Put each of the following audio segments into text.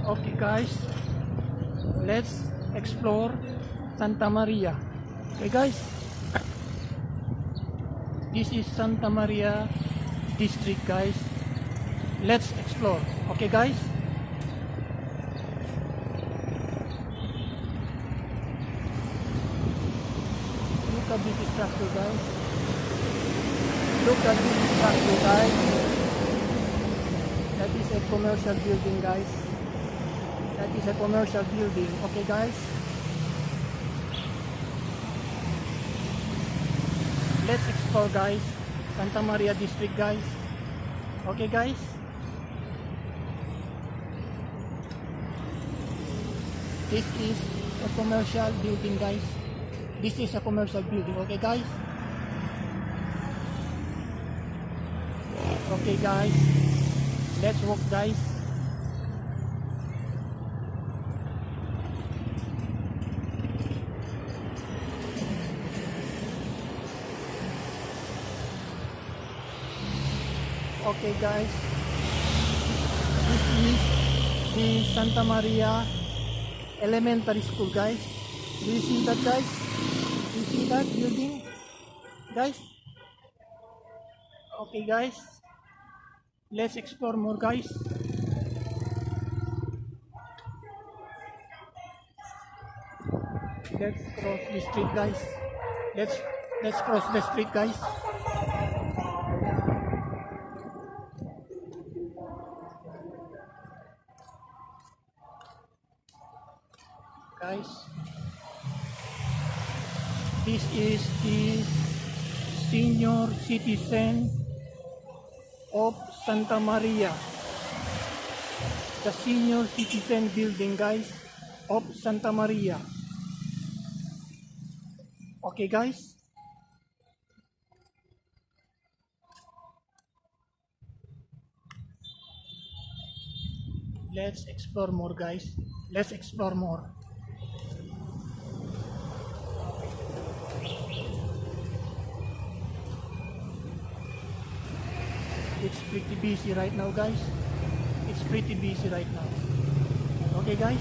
Okay guys, let's explore Santa Maria. Okay guys, this is Santa Maria district guys. Let's explore. Okay guys. Look at this structure guys. Look at this structure guys. That is a commercial building guys. That is a commercial building. Okay guys. Let's explore guys. Santa Maria district guys. Okay guys. This is a commercial building guys. This is a commercial building. Okay guys. Okay guys. Let's walk guys. Okay guys, this is the Santa Maria Elementary School guys. Do you see that guys? Do you see that building guys? Okay guys, let's explore more guys. Let's cross the street guys. Let's cross the street guys. Guys, this is the senior citizen of Santa Maria, the senior citizen building guys of Santa Maria. Okay guys. Let's explore more guys. Let's explore more. It's pretty busy right now guys. It's pretty busy right now. Okay guys.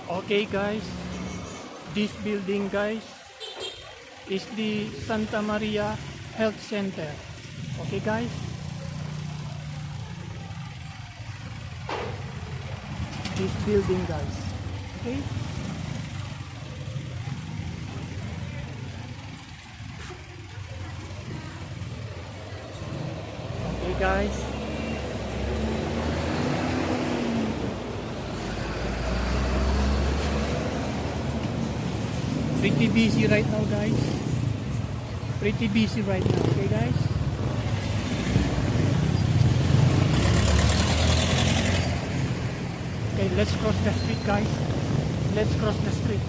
Okay guys. This building guys is the Santa Maria Health Center. Okay guys. This building guys. Okay. Okay guys. Pretty busy right now guys. Pretty busy right now. Okay guys. Okay, let's cross the street guys. Let's cross the street.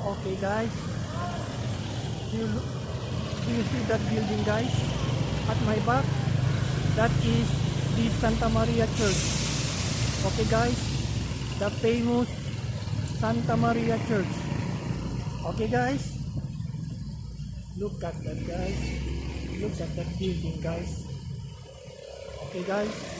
Okay guys. Do you see that building guys? At my back, that is the Santa Maria Church. Okay guys, the famous Santa Maria Church. Okay guys, look at that guys. Look at that building guys. Okay guys.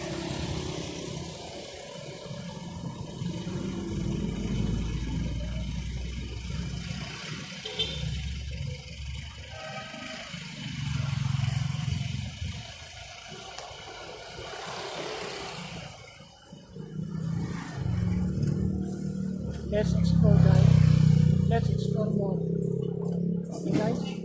Let's explore guys. Let's explore more. Okay guys.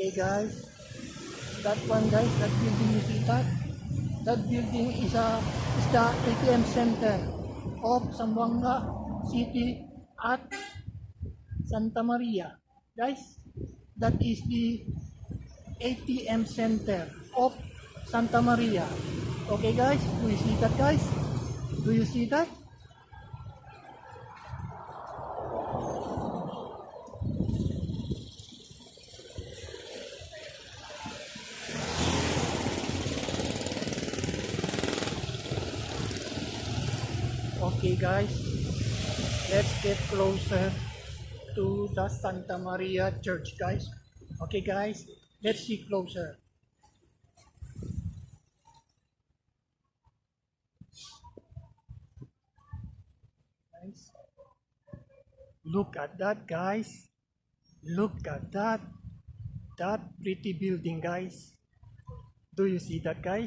Okay guys, that one guys, that building you see that? That building is the ATM center of Zamboanga City at Santa Maria. Guys, that is the ATM center of Santa Maria. Okay guys, do you see that guys? Do you see that? Okay guys, let's get closer to the Santa Maria Church guys. Okay guys, let's see closer. Guys, look at that guys. Look at that. That pretty building guys. Do you see that guys?